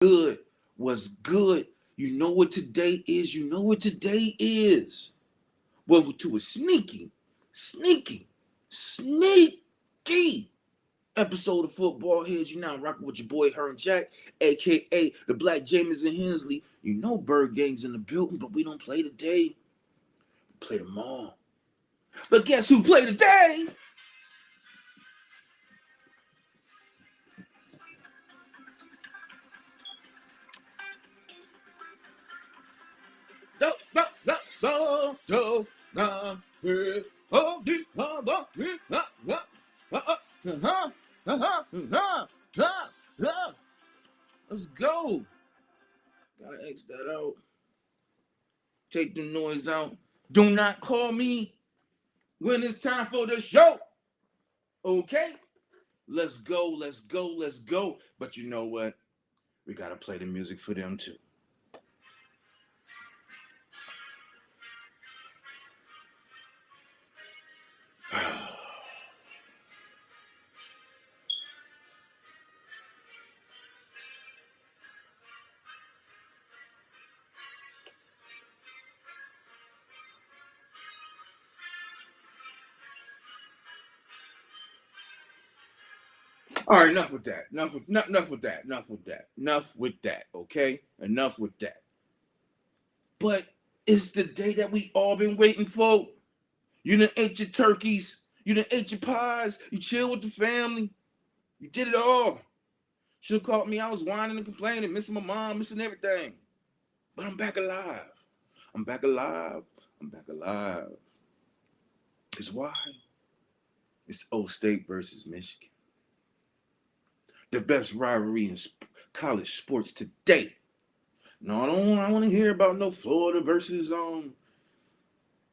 Good. What's good? You know what today is? You know what today is? Welcome to a sneaky, sneaky episode of Football Heads. You now rocking with your boy Hearn Jack, aka the Black James and Hensley. You know Bird Gang's in the building, but we don't play today. We play tomorrow. But guess who played today? Let's go. Gotta X that out. Take the noise out. Do not call me when it's time for the show. Okay? Let's go, let's go, let's go. But you know what? We gotta play the music for them too. All right, enough with that. Enough with that. Enough with that. Okay, enough with that. But it's the day that we all been waiting for. You done ate your turkeys. You done ate your pies. You chill with the family. You did it all. Should have called me. I was whining and complaining, missing my mom, missing everything. But I'm back alive. I'm back alive. I'm back alive. It's why? It's O State versus Michigan. The best rivalry in college sports today. No, I want to hear about no Florida versus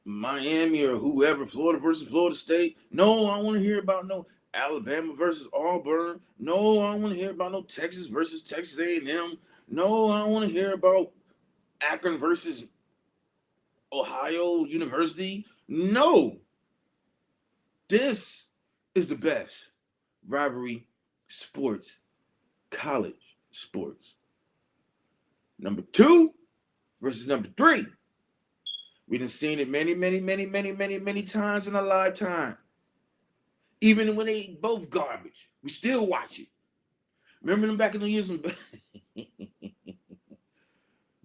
Miami or whoever, Florida versus Florida State. No, I want to hear about no Alabama versus Auburn. No, I don't want to hear about no Texas versus Texas A&M. No, I don't want to hear about Akron versus Ohio University. No. This is the best rivalry sports, college sports. Number 2 versus number 3. We done seen it many times in a lifetime. Even when they both garbage, we still watch it. Remember them back in the years, the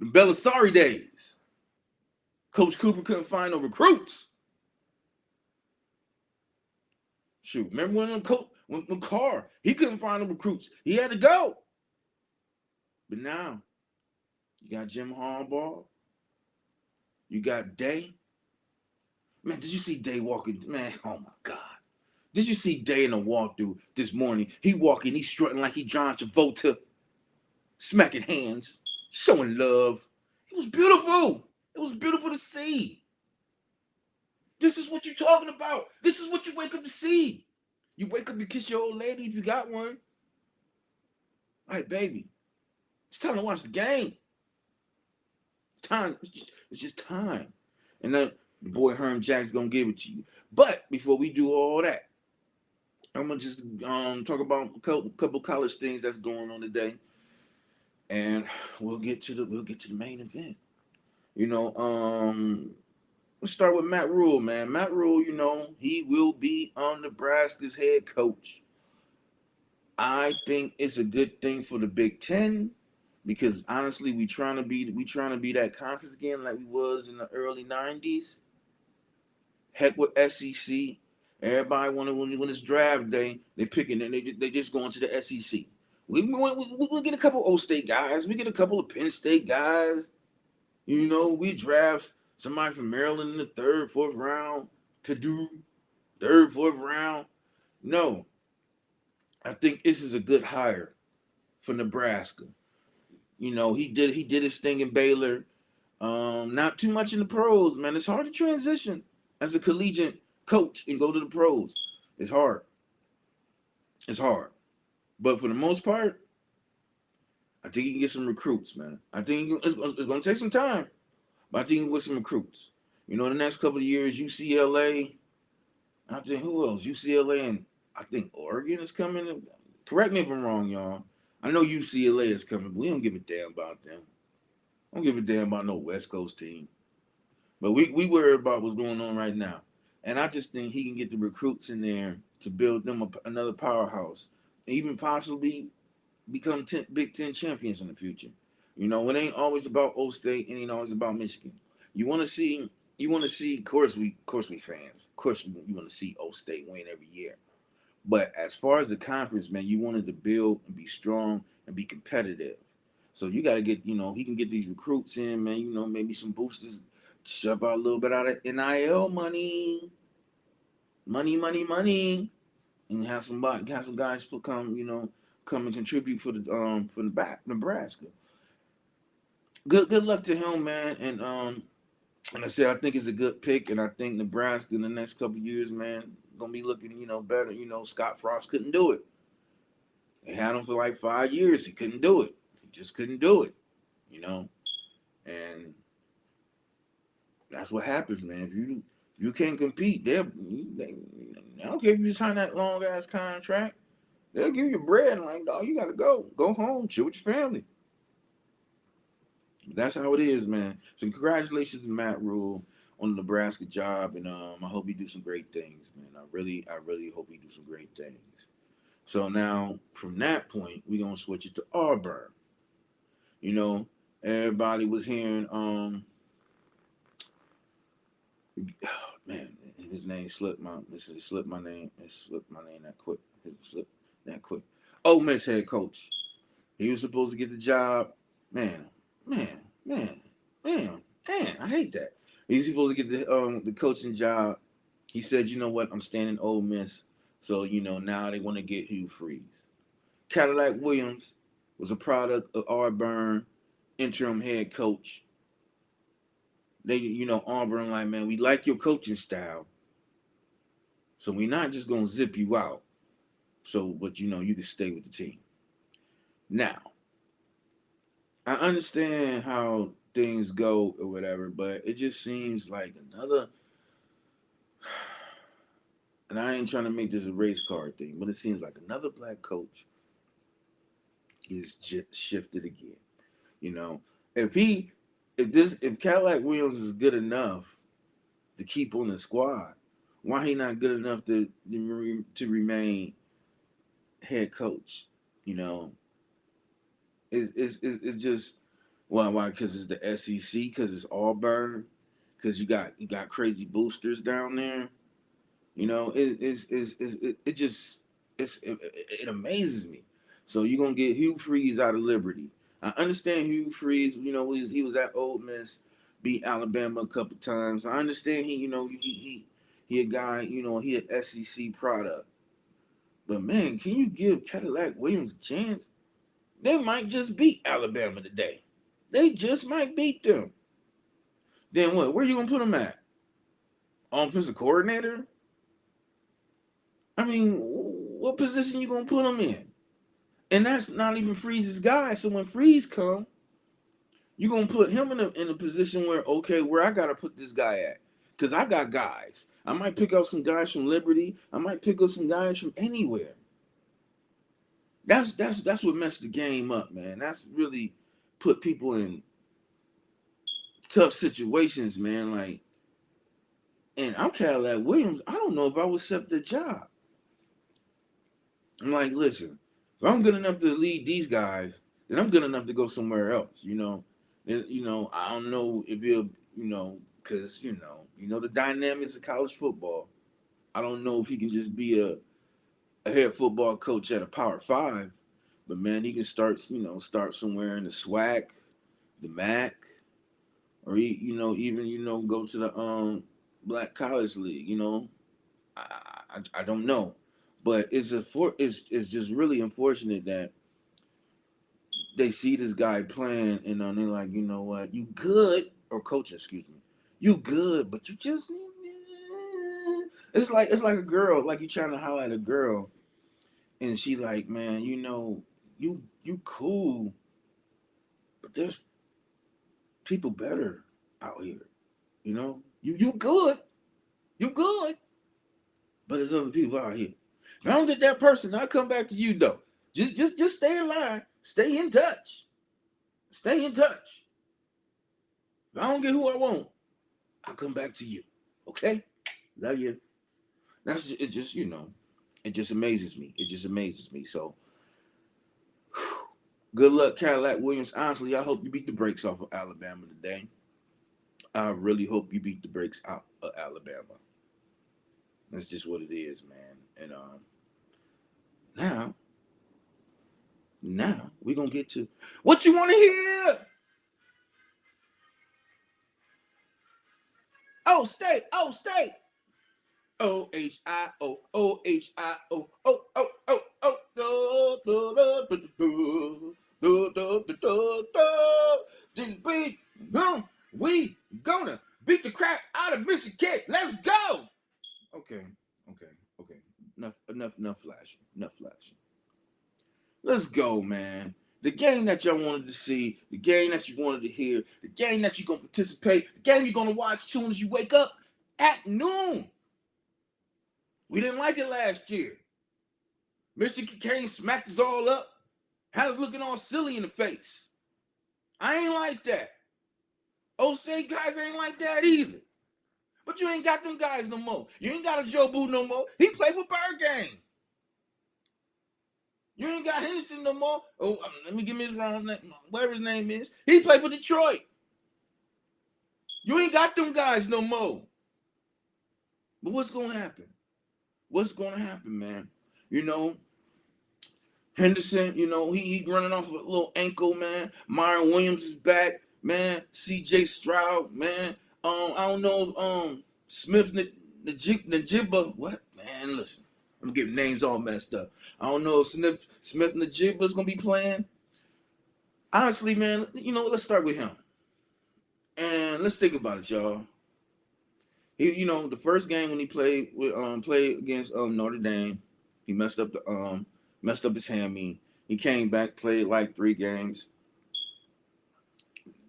Belisari days. Coach Cooper couldn't find no recruits. Shoot, remember when Carr, he couldn't find no recruits. He had to go. But now, you got Jim Harbaugh. You got Day. Man, did you see Day walking? Man, oh my God. Did you see Day in the walkthrough this morning? He walking, he strutting like he John Travolta, smacking hands, showing love. It was beautiful. It was beautiful to see. This is what you're talking about. This is what you wake up to see. You wake up, you kiss your old lady if you got one. All right, baby. It's time to watch the game. It's time. It's just time. And then the boy Herm Jack's gonna give it to you. But before we do all that, I'm gonna just talk about a couple college things that's going on today, and we'll get to the main event. You know, let's start with Matt Rule, man. Matt Rule, you know, he will be on Nebraska's head coach. I think it's a good thing for the Big Ten because honestly, we trying to be that conference again like we was in the early '90s. Heck with SEC. Everybody when it's draft day, they picking and they just going to the SEC. We get a couple O State guys. We get a couple of Penn State guys. You know, we draft somebody from Maryland in the 3rd, 4th round. Purdue, 3rd, 4th round. No, I think this is a good hire for Nebraska. You know, he did his thing in Baylor. Not too much in the pros, man. It's hard to transition as a collegiate coach and go to the pros. It's hard. It's hard. But for the most part, I think he can get some recruits, man. I think it's going to take some time, but I think he can get some recruits. You know, the next couple of years, UCLA, I think who else? UCLA and I think Oregon is coming. Correct me if I'm wrong, y'all. I know UCLA is coming, but we don't give a damn about them. I don't give a damn about no West Coast team. But we worry about what's going on right now. And I just think he can get the recruits in there to build them another powerhouse, even possibly become Big Ten champions in the future. You know, it ain't always about O State, and it ain't always about Michigan. You want to see, Of course we fans, of course you want to see O State win every year. But as far as the conference, man, you wanted to build and be strong and be competitive. So you got to get, he can get these recruits in, man. Maybe some boosters, shove out a little bit out of NIL money, and have some guys come and contribute for the back Nebraska. Good luck to him, man. And I said I think it's a good pick, and I think Nebraska in the next couple of years, man, gonna be looking better. Scott Frost couldn't do it. They had him for like 5 years. He couldn't do it. He just couldn't do it. And that's what happens, man. If you can't compete, I don't care if you sign that long ass contract. They'll give you bread and like, dog, you gotta go home, chill with your family. That's how it is, man. So congratulations to Matt Rule on the Nebraska job, and I hope he do some great things, man. I really hope he do some great things. So now from that point, we're gonna switch it to Auburn. Everybody was hearing man, his name slipped my name. It slipped my name that quick. It slipped that quick. Ole Miss head coach. He was supposed to get the job. Man. I hate that. He's supposed to get the coaching job. He said, you know what, I'm staying in Ole Miss. So, now they want to get Hugh Freeze. Cadillac Williams was a product of Auburn, interim head coach. They, Auburn like, man, we like your coaching style. So we're not just going to zip you out. So, but, you can stay with the team. Now, I understand how things go or whatever, but it just seems like another, and I ain't trying to make this a race card thing, but it seems like another black coach is just shifted again. If Cadillac Williams is good enough to keep on the squad, why he not good enough to remain head coach? It's just why? Because it's the SEC, because it's Auburn, because you got crazy boosters down there. It amazes me. So you're gonna get Hugh Freeze out of Liberty. I understand Hugh Freeze. He was at Ole Miss, beat Alabama a couple times. I understand he a guy. He an SEC product. But man, can you give Cadillac Williams a chance? They might just beat Alabama today. They just might beat them. Then what? Where you gonna put them at? Offensive coordinator? I mean, what position you gonna put him in? And that's not even Freeze's guy. So when Freeze come, you gonna put him in a position where I gotta put this guy at, because I got guys. I might pick up some guys from Liberty. I might pick up some guys from anywhere. That's what messed the game up, man. That's really put people in tough situations, man. Like, and I'm Cadillac Williams. I don't know if I would accept the job. I'm like, listen, if I'm good enough to lead these guys, then I'm good enough to go somewhere else. I don't know if you'll, because the dynamics of college football. I don't know if he can just be a head football coach at a Power 5, but man, he can start somewhere in the SWAC, the MAC, or even go to the Black College League. I don't know, but it's just really unfortunate that they see this guy playing and they're like, you know what, you good, or coaching, excuse me, you good, but you just it's like a girl, like you trying to highlight a girl, and she like, man, you cool, but there's people better out here, you good, but there's other people out here. If I don't get that person, I'll come back to you though. Just stay in line. Stay in touch. Stay in touch. If I don't get who I want, I'll come back to you. Okay? Love you. That's just, it. Just it just amazes me. It just amazes me. So, whew, good luck, Cadillac Williams. Honestly, I hope you beat the brakes off of Alabama today. I really hope you beat the brakes out of Alabama. That's just what it is, man. And now, now we're gonna get to what you want to hear. Oh, stay. Oh, stay. Ohio, Ohio, oh, oh, oh, oh, do, do, do, do, do, do, do, do, do. We gonna beat the crap out of Michigan. Let's go. Okay, okay, okay. Enough flashing. Enough flashing. Let's go, man. The game that y'all wanted to see, the game that you wanted to hear, the game that you're gonna participate, the game you're gonna watch as soon as you wake up at noon. We didn't like it last year. Michigan came, smacked us all up, had us looking all silly in the face. I ain't like that. State guys ain't like that either. But you ain't got them guys no more. You ain't got a Joe Boo no more. He played for Burgame. You ain't got Henderson no more. Let me give me his wrong name. Whatever his name is. He played for Detroit. You ain't got them guys no more. But what's going to happen? What's going to happen, man? Henderson, he running off a little ankle, man. Myron Williams is back, man. C.J. Stroud, man. I don't know, Smith Najibba. What? Man, listen. I'm getting names all messed up. I don't know if Smith Najibba's going to be playing. Honestly, man, let's start with him. And let's think about it, y'all. The first game when he played against Notre Dame, he messed up his hammy. He came back, played like 3 games,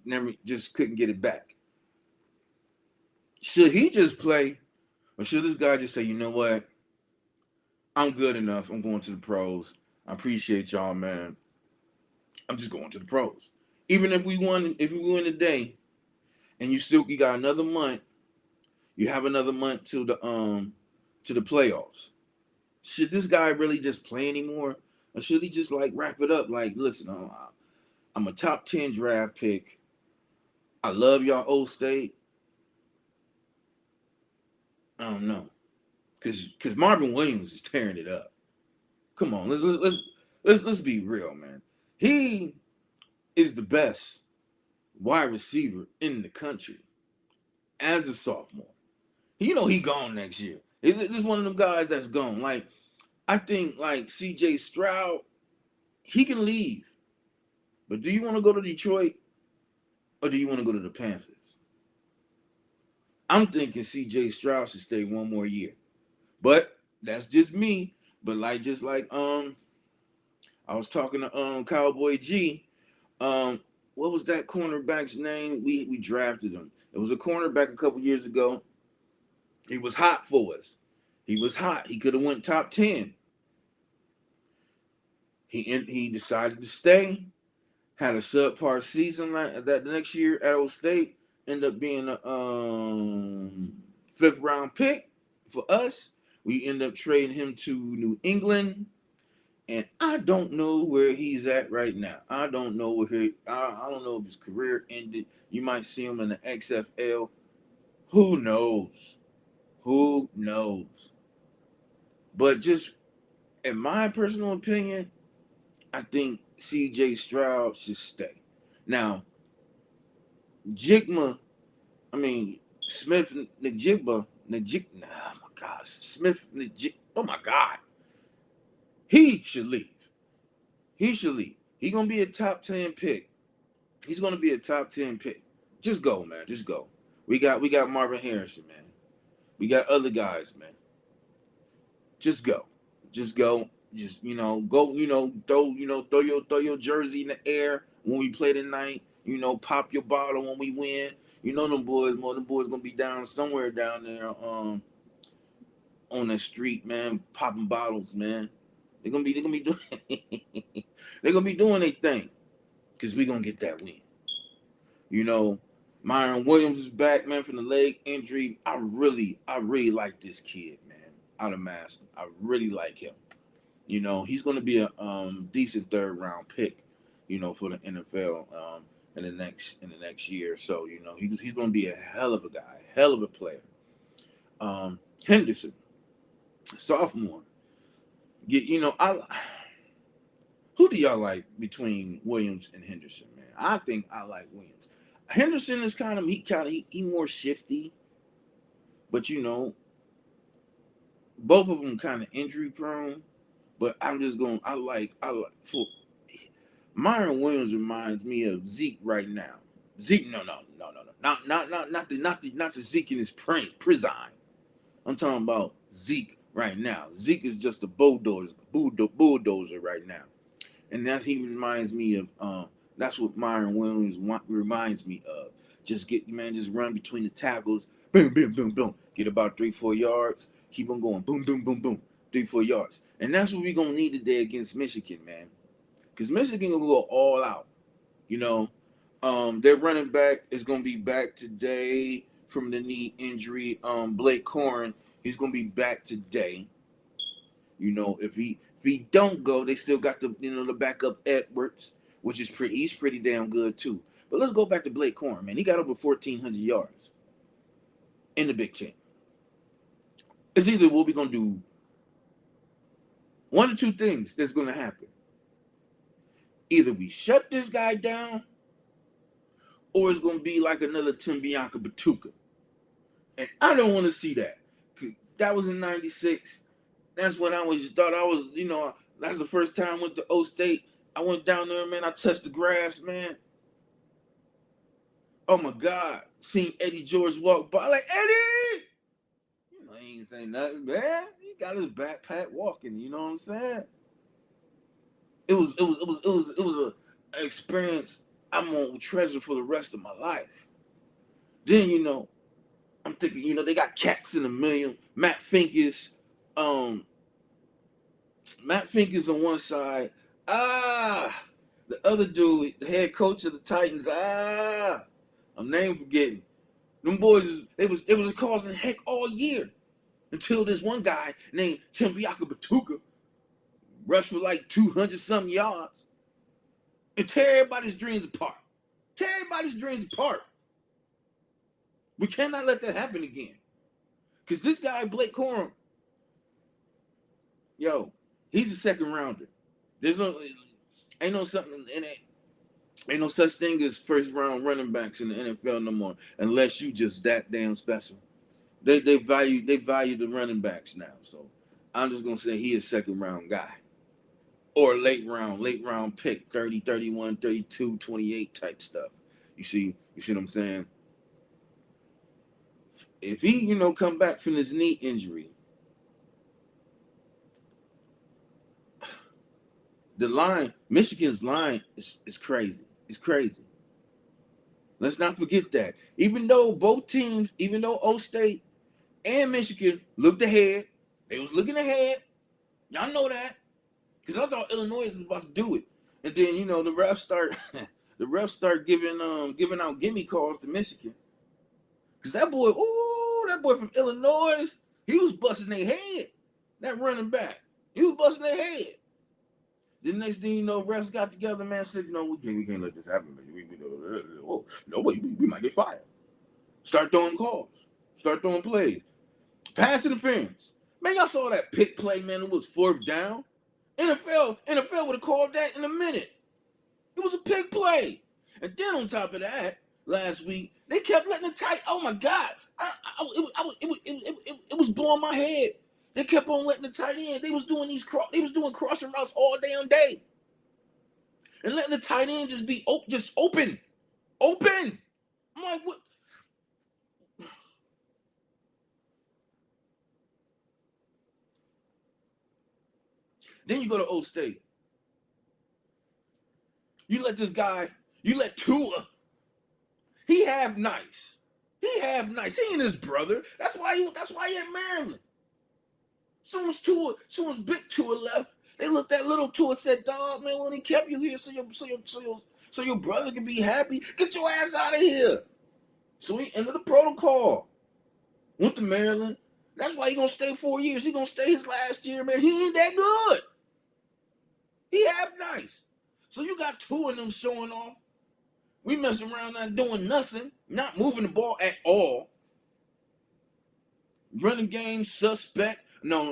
never just couldn't get it back. Should he just play, or should this guy just say, you know what? I'm good enough. I'm going to the pros. I appreciate y'all, man. I'm just going to the pros. Even if we win today, and you got another month, you have another month to the playoffs. Should this guy really just play anymore? Or should he just wrap it up? Listen, I'm a top 10 draft pick. I love y'all, Old State. I don't know, cause Marvin Williams is tearing it up. Come on, let's be real, man. He is the best wide receiver in the country as a sophomore. He gone next year. This is one of them guys that's gone. I think C.J. Stroud, he can leave. But do you want to go to Detroit or do you want to go to the Panthers? I'm thinking C.J. Stroud should stay one more year. But that's just me. But I was talking to Cowboy G. What was that cornerback's name? We drafted him. It was a cornerback a couple years ago. He was hot for us. He was hot. He could have went top 10. He decided to stay. Had a subpar season that the next year at Old State. Ended up being a 5th round pick for us. We end up trading him to New England. And I don't know where he's at right now. I don't know I don't know if his career ended. You might see him in the XFL. Who knows? Who knows? But just in my personal opinion, I think C.J. Stroud should stay. Now, Smith Najibba, oh my God, Smith Najibba, oh my God. He should leave. He should leave. He's going to be a top 10 pick. He's going to be a top 10 pick. Just go, man. Just go. We got Marvin Harrison, man. We got other guys, man. Just go. Just go. Just go, throw your jersey in the air when we play tonight. Pop your bottle when we win. Them boys gonna be down somewhere down there on that street, man, popping bottles, man. They're gonna be doing they're gonna be doing their thing because we're gonna get that win. You know, Myron Williams is back, man, from the leg injury. I really like this kid, man, out of Madison. I really like him. You know, he's going to be a decent third round pick, you know, for the NFL in the next year. So, you know, he's going to be a hell of a guy, hell of a player. Henderson, sophomore. You know, who do y'all like between Williams and Henderson, man? I think I like Williams. Henderson is he more shifty, but you know, both of them kind of injury prone. But I'm just going. I like for Myron Williams reminds me of Zeke right now. Zeke, no, not the Zeke in his prison. I'm talking about Zeke right now. Zeke is just a bulldozer right now, and that he reminds me of. That's what Myron Williams reminds me of. Just run between the tackles, boom, boom, boom, boom. Get about 3-4 yards. Keep on going, boom, boom, boom, boom, 3-4 yards, and that's what we're gonna need today against Michigan, man. Because Michigan will go all out. You know, their running back is gonna be back today from the knee injury. Blake Corn, he's gonna be back today. You know, if he don't go, they still got the backup Edwards, which is he's pretty damn good too. But let's go back to Blake Corn, man. He got over 1,400 yards in the Big Ten. It's either what we're gonna do. One or two things that's gonna happen. Either we shut this guy down, or it's gonna be like another Tim Bianca Batuka. And I don't want to see that. That was in '96. That's when thought I was, that's the first time I went to O State. I went down there, man. I touched the grass, man. Oh my God. Seen Eddie George walk by. Like, Eddie! He ain't saying nothing, man. He got his backpack walking, you know what I'm saying? It was an experience I'm gonna treasure for the rest of my life. Then, I'm thinking, they got cats in a million. Matt Finkes on one side. The other dude, the head coach of the Titans. I'm name forgetting. Them boys, it was causing heck all year until this one guy named Tim Bianca Batuka rushed for like 200 something yards and tear everybody's dreams apart. We cannot let that happen again. Because this guy, Blake Corum, he's a second rounder. Ain't no such thing as first round running backs in the NFL no more, unless you just that damn special. They value the running backs now. So I'm just gonna say he is second round guy. Or late round pick, 30, 31, 32, 28 type stuff. You see what I'm saying? If he, come back from his knee injury, Michigan's line is crazy. It's crazy. Let's not forget that. Even though O State and Michigan looked ahead, they was looking ahead. Y'all know that. Because I thought Illinois was about to do it. And then, the refs start giving out gimme calls to Michigan. Because that boy from Illinois, he was busting their head. That running back. He was busting their head. The next thing you know, refs got together, man, said, we can't let this happen. We might get fired. Start throwing calls. Start throwing plays. Pass interference. Man, y'all saw that pick play, man. It was fourth down. NFL would have called that in a minute. It was a pick play. And then on top of that, last week, they kept letting it tight. Oh my God. It was blowing my head. They kept on letting the tight end. They was doing crossing routes all damn day. And letting the tight end just be open. Open. I'm like, what? Then you go to O State. You let Tua. He half nice. He ain't his brother. That's why he at Maryland. Soon as Big Tua left, They looked at little Tua, said, "Dog, man, when he kept you here, so your brother can be happy. Get your ass out of here." So he entered the protocol. Went to Maryland. That's why he gonna stay 4 years. He gonna stay his last year, man. He ain't that good. He half nice. So you got two of them showing off. We messing around not doing nothing, not moving the ball at all. Running game suspect. No.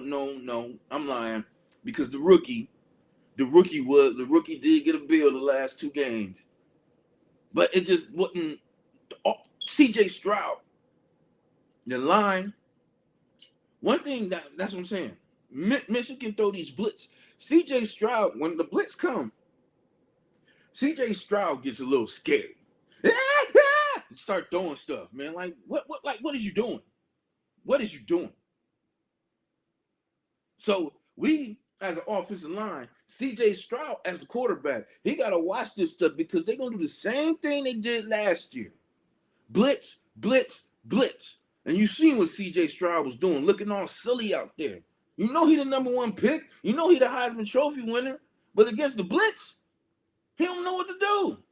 I'm lying. Because the rookie did get a bill the last 2 games. But it just wasn't CJ Stroud. The line. One thing that's what I'm saying. Michigan throw these blitz. CJ Stroud, when the blitz come, CJ Stroud gets a little scary. Start throwing stuff, man. Like what is you doing? What is you doing? So we, as an offensive line, CJ Stroud as the quarterback, he gotta watch this stuff because they're gonna do the same thing they did last year. Blitz. And you seen what CJ Stroud was doing, looking all silly out there. You know he the number 1 pick. You know he the Heisman Trophy winner. But against the blitz, he don't know what to do.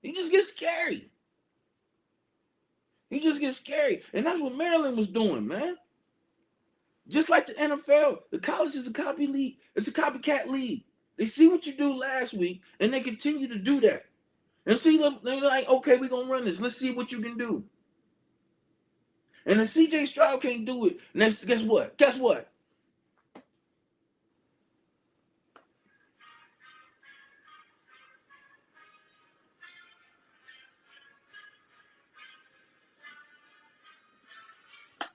He just gets scary. And that's what Maryland was doing, man. Just like the NFL, the college is a copy league. It's a copycat league. They see what you do last week, and they continue to do that. And see, they're like, okay, we're going to run this. Let's see what you can do. And if CJ Stroud can't do it, next, guess what?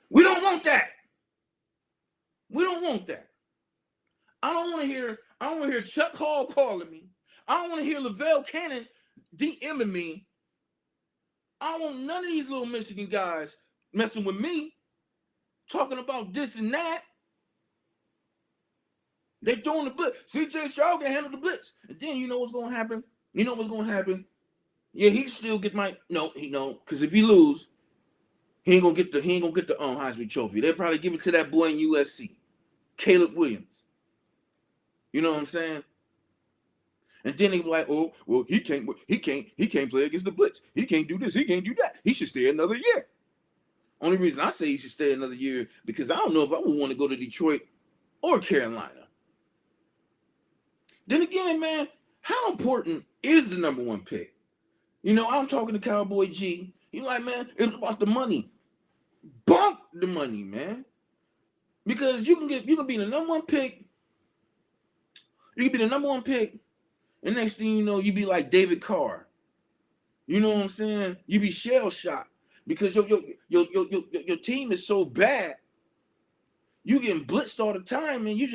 We don't want that. I don't want to hear Chuck Hall calling me. I don't want to hear Lavelle Cannon DMing me. I don't want none of these little Michigan guys messing with me, talking about this and that. They're throwing the blitz. CJ Stroud can handle the blitz. And then you know what's going to happen? Yeah, he still get because if he lose, he ain't gonna get the Heisman Trophy. They'll probably give it to that boy in USC, Caleb Williams. You know what I'm saying? And then they be like, "Oh, well, he can't play against the blitz. He can't do this. He can't do that. He should stay another year." Only reason I say he should stay another year because I don't know if I would want to go to Detroit or Carolina. Then again, man, how important is the number 1 pick? You know, I'm talking to Cowboy G. He's like, man, it's about the money. Bump the money, man. Because you can be the number 1 pick. You can be the number 1 pick, and next thing you know, you be like David Carr. You know what I'm saying? You be shell shocked because your team is so bad. You getting blitzed all the time, and you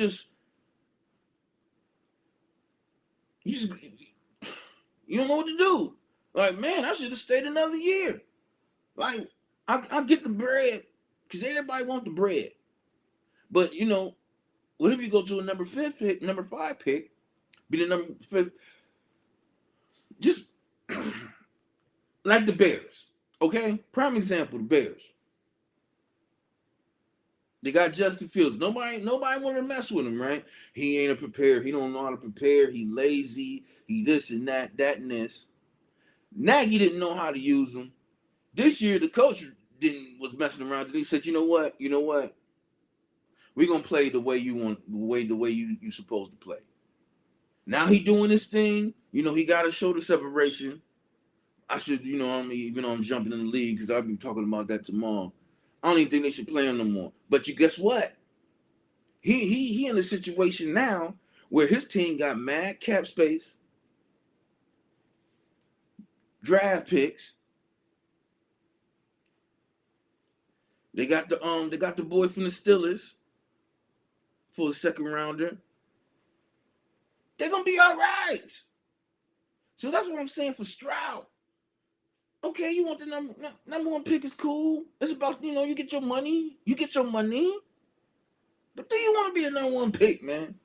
don't know what to do. Like, man, I should have stayed another year. Like, I get the bread because everybody wants the bread. But, you know, what if you go to a number 5 pick, be the number 5, just like the Bears, okay? Prime example, the Bears. They got Justin Fields. Nobody want to mess with him, right? He ain't a preparer. He don't know how to prepare. He lazy. He this and that and this. Nagy didn't know how to use him. This year, the coach was messing around. And he said, you know what? We're gonna play the way you want, the way you supposed to play. Now he doing this thing. You know, he got to show the separation. I should, even though I'm jumping in the league because I'll be talking about that tomorrow. I don't even think they should play him no more. But you guess what? He in a situation now where his team got mad cap space, draft picks. They got the boy from the Steelers for a second rounder. They're gonna be all right. So that's what I'm saying for Stroud. Okay, you want the number 1 pick is cool. It's about, you get your money. But do you want to be a number 1 pick, man?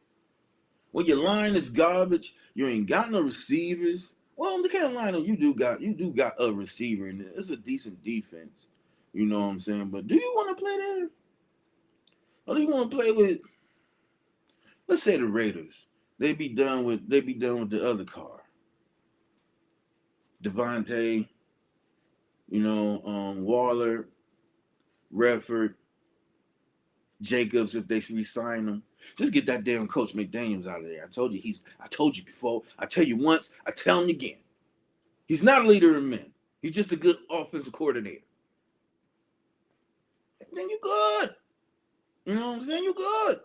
Well, your line is garbage. You ain't got no receivers. Well, in the Carolina, you do got a receiver, and it's a decent defense. You know what I'm saying? But do you want to play there? Or do you want to play with Let's say the Raiders. They be done with the other car. Devontae, Waller, Redford, Jacobs if they re-sign him. Just get that damn Coach McDaniels out of there. I told you before. I tell you once, I tell him again. He's not a leader of men. He's just a good offensive coordinator. Then you good. You know what I'm saying? You good.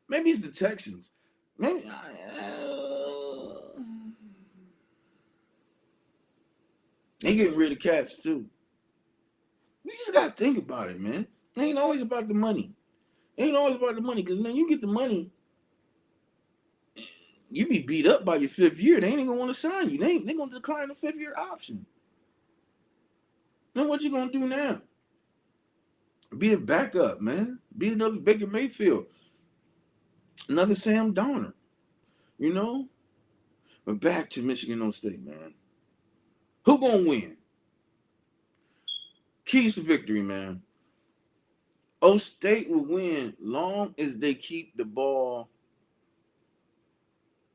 Maybe it's the Texans. Maybe they getting rid of cats too. You just gotta think about it, man. It ain't always about the money. It ain't always about the money, because man, you get the money, you be beat up by your fifth year. They ain't gonna want to sign you. They gonna decline the 5th-year option. Then what you gonna do now? Be a backup, man. Be another Baker Mayfield, another Sam Donner. You know. But back to Michigan State, man. Who gonna win? Keys to victory, man. O State will win long as they keep the ball,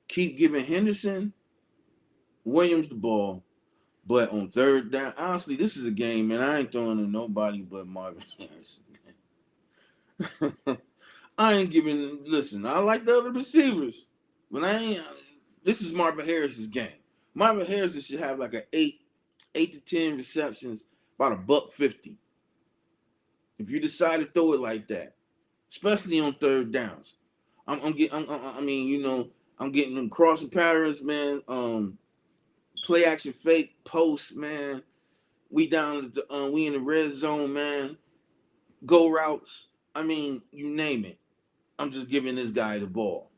keep giving Henderson, Williams the ball. But on third down, honestly, this is a game, man. I ain't throwing to nobody but Marvin Harrison. I ain't giving. Listen, I like the other receivers, but I ain't. This is Marvin Harrison's game. Marvin Harrison should have like an 8 to 10 receptions, about $150. If you decide to throw it like that, especially on third downs, I'm getting. I'm getting them crossing patterns, man. Play action fake posts, man. We down. We in the red zone, man. Go routes. I mean, you name it. I'm just giving this guy the ball.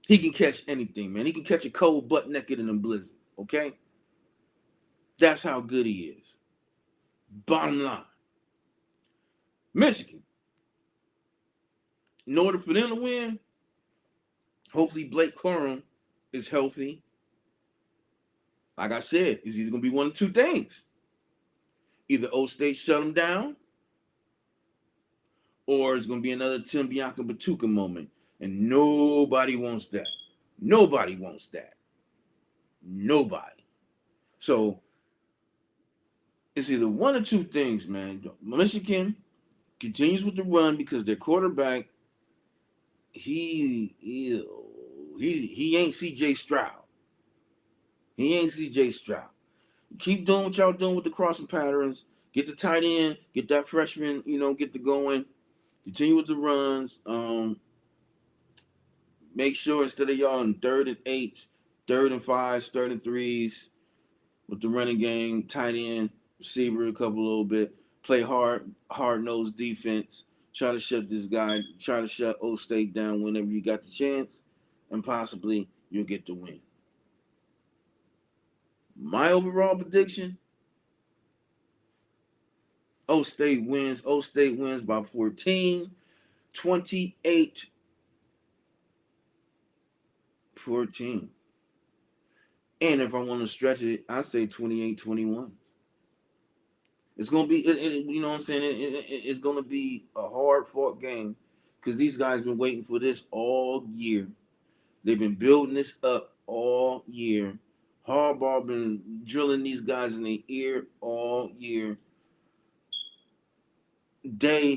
He can catch anything, man. He can catch a cold butt naked in a blizzard. Okay, that's how good he is. Bottom line, Michigan. In order for them to win, hopefully Blake Corum is healthy. Like I said, it's either gonna be one of two things: either O State shut him down, or it's gonna be another Tim Bianca Batuka moment, and nobody wants that. Nobody wants that. Nobody. So it's either one or two things, man. Michigan continues with the run because their quarterback, he ain't C.J. Stroud. He ain't C.J. Stroud. Keep doing what y'all doing with the crossing patterns. Get the tight end. Get that freshman. Get the going. Continue with the runs. Make sure instead of y'all in 3rd and 8s, 3rd and 5s, 3rd and 3s, with the running game, tight end, receiver, a couple little bit. Play hard-nosed defense. Try to shut this guy. Try to shut O State down whenever you got the chance, and possibly you'll get the win. My overall prediction: O State wins. O State wins by 14, 28-14. And if I want to stretch it, I say 28-21. It's going to be, you know what I'm saying? It's going to be a hard-fought game because these guys been waiting for this all year. They've been building this up all year. Harbaugh been drilling these guys in their ear all year.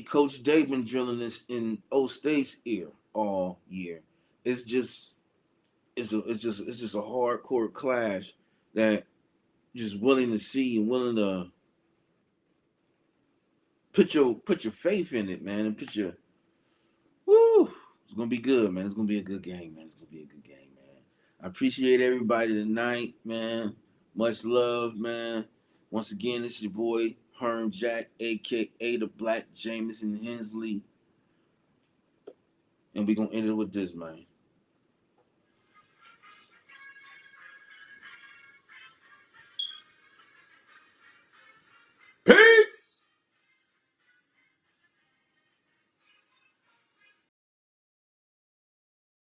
Coach Day been drilling this in O State's ear all year. It's just a hardcore clash that just willing to see and willing to put your faith in it, man, and it's gonna be good, man. It's gonna be a good game, man. It's gonna be a good game, man. I appreciate everybody tonight, man. Much love, man. Once again, this is your boy Herm Jack, aka the Black Jameson Hensley, and we gonna end it with this, man.